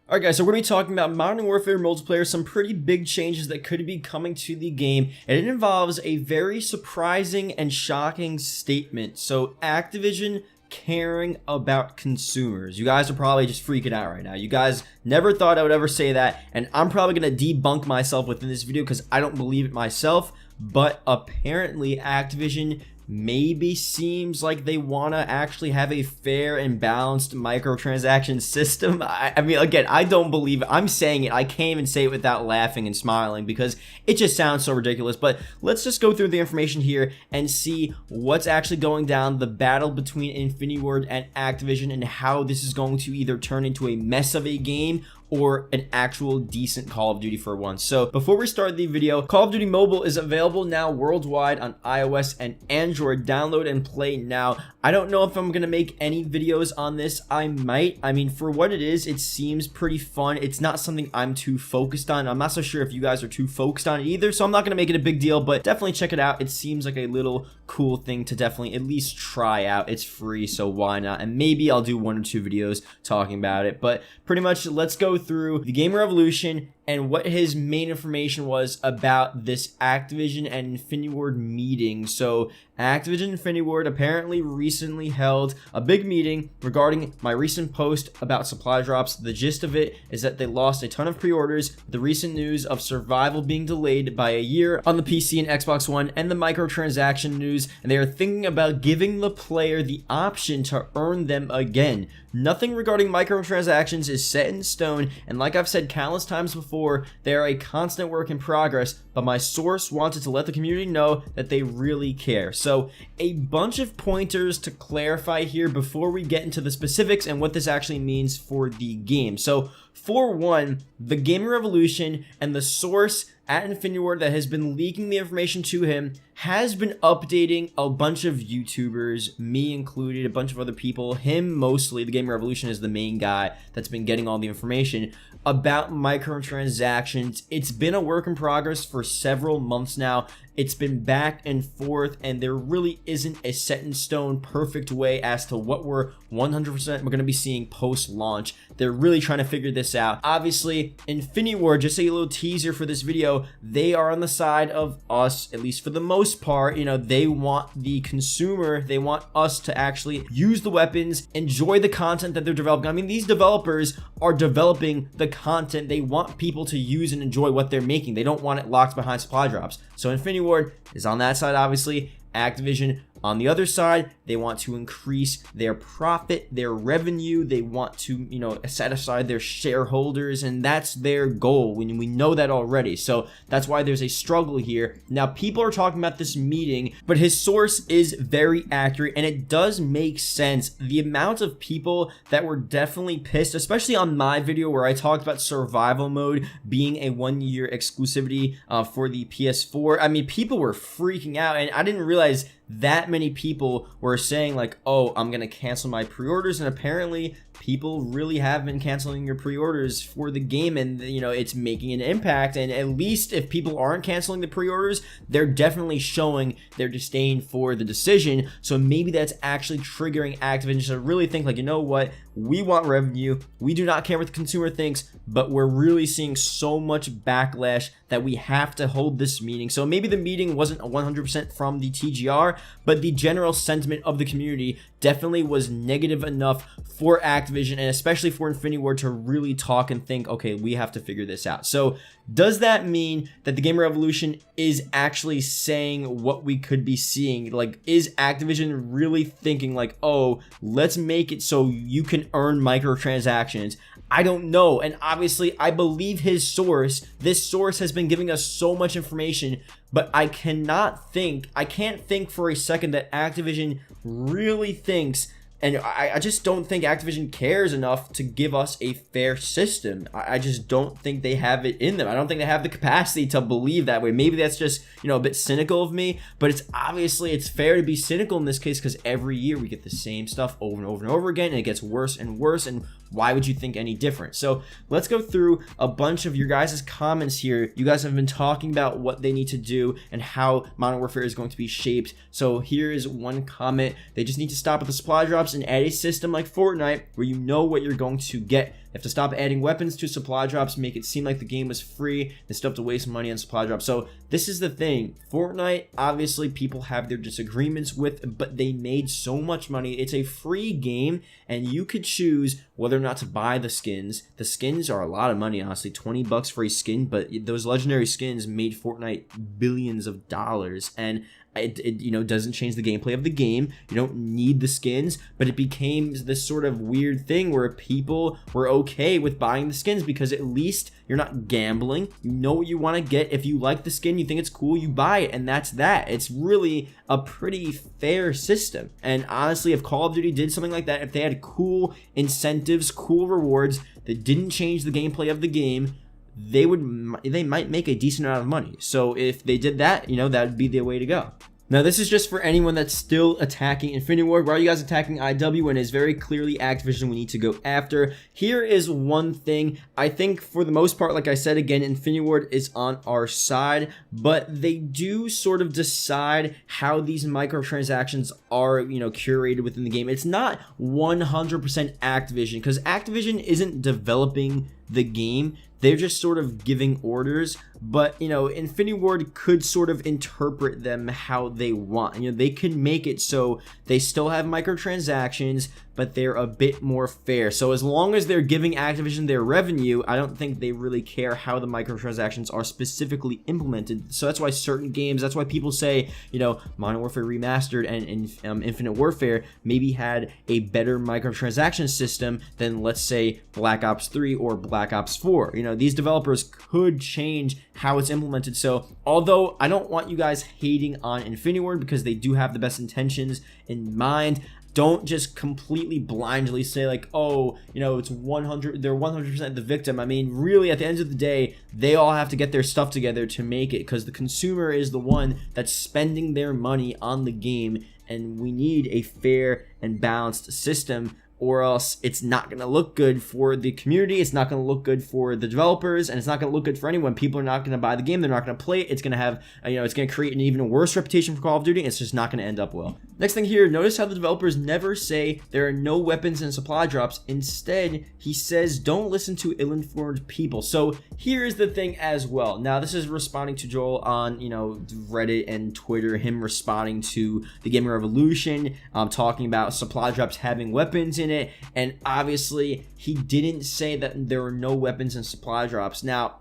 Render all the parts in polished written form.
Alright guys, so we're going to be talking about Modern Warfare multiplayer, some pretty big changes that could be coming to the game, and it involves a very surprising and shocking statement. So Activision caring about consumers. You guys are probably just freaking out right now. You guys never thought I would ever say that, and I'm probably going to debunk myself within this video because I don't believe it myself, but apparently Activision maybe seems like they want to actually have a fair and balanced microtransaction system. I mean, again, I don't believe it. I'm saying it. I can't even say it without laughing and smiling because it just sounds so ridiculous. But let's just go through the information here and see what's actually going down, the battle between Infinity Ward and Activision, and how this is going to either turn into a mess of a game or an actual decent Call of Duty for once. So before we start the video, Call of Duty Mobile is available now worldwide on iOS and Android. Download and play now. I don't know if I'm gonna make any videos on this. I might. I mean, for what it is, it seems pretty fun. It's not something I'm too focused on. I'm not so sure if you guys are too focused on it either, so I'm not gonna make it a big deal, but definitely check it out. It seems like a little cool thing to definitely at least try out. It's free, so why not? And maybe I'll do 1 or 2 videos talking about it, but pretty much let's go through the Gamer Revolution and what his main information was about this Activision and Infinity Ward meeting. So Activision and Infinity Ward apparently recently held a big meeting regarding my recent post about supply drops. The gist of it is that they lost a ton of pre-orders, the recent news of Survival being delayed by a year on the PC and Xbox One, and the microtransaction news, and they are thinking about giving the player the option to earn them again. Nothing regarding microtransactions is set in stone, and like I've said countless times before, they are a constant work in progress, but my source wanted to let the community know that they really care. So a bunch of pointers to clarify here before we get into the specifics and what this actually means for the game. So for one, the Gaming Revolution and the source at Infinity Ward that has been leaking the information to him has been updating a bunch of YouTubers, me included, a bunch of other people, him mostly. The Gaming Revolution is the main guy that's been getting all the information about microtransactions. It's been a work in progress for several months now. It's been back and forth, and there really isn't a set in stone perfect way as to what we're 100% going to be seeing post launch. They're really trying to figure this out. Obviously, Infinity Ward, just a little teaser for this video, they are on the side of us, at least for the most part. You know, they want the consumer, they want us to actually use the weapons, enjoy the content that they're developing. I mean, these developers are developing the content. They want people to use and enjoy what they're making. They don't want it locked behind supply drops. So Infinity Ward is on that side, obviously. Activision on the other side, they want to increase their profit, their revenue. They want to, you know, set aside their shareholders, and that's their goal. We know that already. So that's why there's a struggle here. Now, people are talking about this meeting, but his source is very accurate, and it does make sense. The amount of people that were definitely pissed, especially on my video where I talked about survival mode being a 1-year exclusivity for the PS4. I mean, people were freaking out, and I didn't realize that many people were saying like, oh, I'm gonna cancel my pre-orders, and apparently people really have been canceling your pre-orders for the game, and you know, it's making an impact. And at least if people aren't canceling the pre-orders, they're definitely showing their disdain for the decision. So maybe that's actually triggering Activision to really think like, you know what, we want revenue, we do not care what the consumer thinks, but we're really seeing so much backlash that we have to hold this meeting. So maybe the meeting wasn't 100% from the TGR, but the general sentiment of the community definitely was negative enough for Activision, and especially for Infinity Ward, to really talk and think, okay, we have to figure this out. So does that mean that the Gamer Revolution is actually saying what we could be seeing? Like, is Activision really thinking like, oh, let's make it so you can earn microtransactions? I don't know. And obviously I believe his source. This source has been giving us so much information, but I can't think for a second that Activision really thinks, and I just don't think Activision cares enough to give us a fair system. I just don't think they have it in them. I don't think they have the capacity to believe that way. Maybe that's just, you know, a bit cynical of me, but it's fair to be cynical in this case, because every year we get the same stuff over and over and over again, and it gets worse and worse, and why would you think any different? So let's go through a bunch of your guys' comments here. You guys have been talking about what they need to do and how Modern Warfare is going to be shaped. So here is one comment: they just need to stop at the supply drops and add a system like Fortnite where you know what you're going to get. have to stop adding weapons to supply drops, make it seem like the game was free. They still have to waste money on supply drops. So this is the thing. Fortnite, obviously people have their disagreements with, but they made so much money. It's a free game, and you could choose whether or not to buy the skins. The skins are a lot of money, honestly. 20 bucks for a skin, but those legendary skins made Fortnite billions of dollars, and it you know, doesn't change the gameplay of the game. You don't need the skins, but it became this sort of weird thing where people were okay with buying the skins because at least you're not gambling. You know what you want to get. If you like the skin, you think it's cool, you buy it, and that's that. It's really a pretty fair system. And honestly, if Call of Duty did something like that, if they had cool incentives, cool rewards that didn't change the gameplay of the game, they might make a decent amount of money. So if they did that, you know, that would be the way to go. Now, this is just for anyone that's still attacking Infinity Ward. Why are you guys attacking IW when it's very clearly Activision we need to go after? Here is one thing. I think for the most part, like I said again, Infinity Ward is on our side, but they do sort of decide how these microtransactions are, you know, curated within the game. It's not 100% Activision, because Activision isn't developing the game. They're just sort of giving orders, but, you know, Infinity Ward could sort of interpret them how they want. You know, they could make it so they still have microtransactions, but they're a bit more fair. So as long as they're giving Activision their revenue, I don't think they really care how the microtransactions are specifically implemented. So that's why certain games, that's why people say, you know, Modern Warfare Remastered and Infinite Warfare maybe had a better microtransaction system than, let's say, Black Ops 3 or Black Ops 4. You know, these developers could change how it's implemented. So although I don't want you guys hating on Infinity Ward because they do have the best intentions in mind, don't just completely blindly say like, oh, you know, it's 100, they're 100% the victim. I mean, really, at the end of the day, they all have to get their stuff together to make it, because the consumer is the one that's spending their money on the game, and we need a fair and balanced system, or else it's not going to look good for the community, it's not going to look good for the developers, and it's not going to look good for anyone. People are not going to buy the game, they're not going to play it, it's going to have, you know, it's going to create an even worse reputation for Call of Duty, and it's just not going to end up well. Next thing here, notice how the developers never say there are no weapons and supply drops. Instead, he says don't listen to ill-informed people. So here is the thing as well. Now, this is responding to Joel on, you know, Reddit and Twitter, him responding to the Gaming Revolution, talking about supply drops having weapons in it, and obviously he didn't say that there are no weapons and supply drops. Now,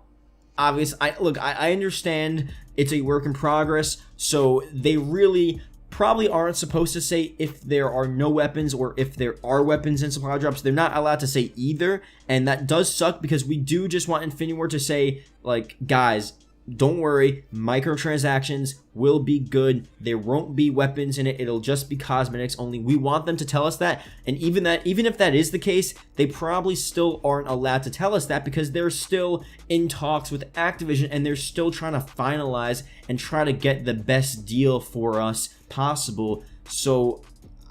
obviously, I understand it's a work in progress, so they really probably aren't supposed to say if there are no weapons or if there are weapons and supply drops. They're not allowed to say either, and that does suck, because we do just want Infinity Ward to say, like, guys, don't worry, microtransactions will be good. There won't be weapons in it. It'll just be cosmetics only. We want them to tell us that. And even if that is the case, they probably still aren't allowed to tell us that, because they're still in talks with Activision, and they're still trying to finalize and try to get the best deal for us possible. So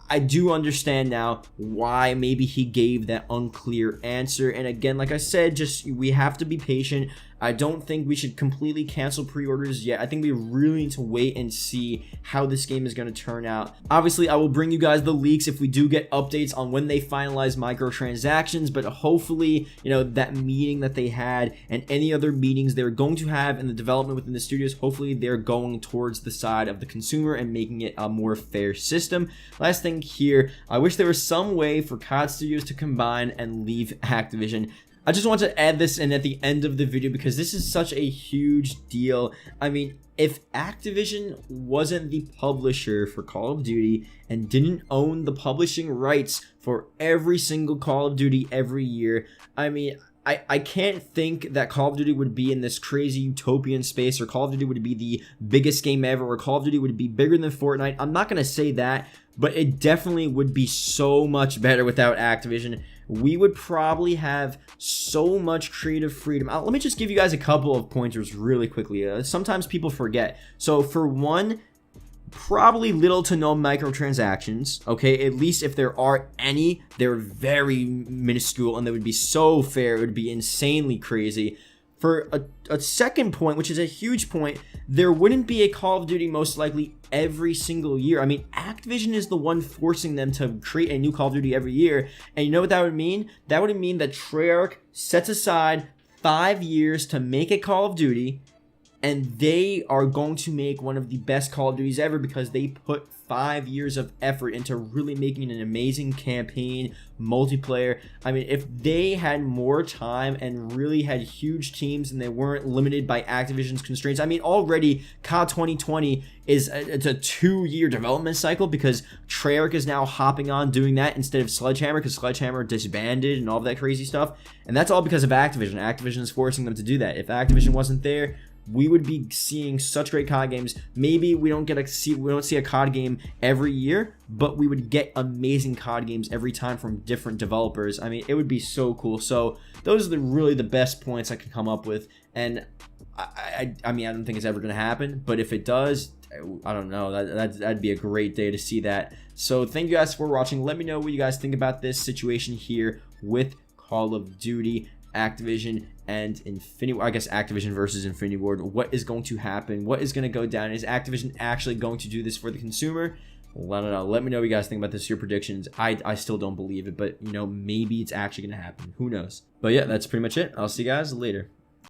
I do understand now why maybe he gave that unclear answer. And again, like I said, just we have to be patient. I don't think we should completely cancel pre-orders yet. I think we really need to wait and see how this game is going to turn out. Obviously, I will bring you guys the leaks if we do get updates on when they finalize microtransactions, but hopefully, you know, that meeting that they had and any other meetings they're going to have in the development within the studios, hopefully they're going towards the side of the consumer and making it a more fair system. Last thing here, I wish there was some way for COD Studios to combine and leave Activision. I just want to add this in at the end of the video because this is such a huge deal. I mean, if Activision wasn't the publisher for Call of Duty and didn't own the publishing rights for every single Call of Duty every year, I mean, I can't think that Call of Duty would be in this crazy utopian space, or Call of Duty would be the biggest game ever, or Call of Duty would be bigger than Fortnite. I'm not going to say that, but it definitely would be so much better without Activision. We would probably have so much creative freedom. Let me just give you guys a couple of pointers really quickly. Sometimes people forget. So for one, probably little to no microtransactions, okay? At least if there are any, they're very minuscule, and they would be so fair. It would be insanely crazy. For a second point, which is a huge point, there wouldn't be a Call of Duty most likely every single year. I mean, Activision is the one forcing them to create a new Call of Duty every year. And you know what that would mean? That would mean that Treyarch sets aside 5 years to make a Call of Duty, and they are going to make one of the best Call of Duties ever because they put 5 years of effort into really making an amazing campaign, multiplayer. I mean, if they had more time and really had huge teams and they weren't limited by Activision's constraints. I mean, already COD 2020 it's a 2-year development cycle because Treyarch is now hopping on doing that instead of Sledgehammer because Sledgehammer disbanded and all of that crazy stuff. And that's all because of Activision. Activision is forcing them to do that. If Activision wasn't there, we would be seeing such great COD games. Maybe we don't see a COD game every year, but we would get amazing COD games every time from different developers. I mean, it would be so cool. So those are really the best points I could come up with. And I mean, I don't think it's ever going to happen, but if it does, I don't know. That'd be a great day to see that. So thank you guys for watching. Let me know what you guys think about this situation here with Call of Duty, Activision, and Infinity. I guess Activision versus Infinity Ward. What is going to happen? What is going to go down? Is Activision actually going to do this for the consumer? Well, I don't know. Let me know what you guys think about this. Your predictions. I still don't believe it, but you know, maybe it's actually going to happen. Who knows? But yeah, that's pretty much it. I'll see you guys later.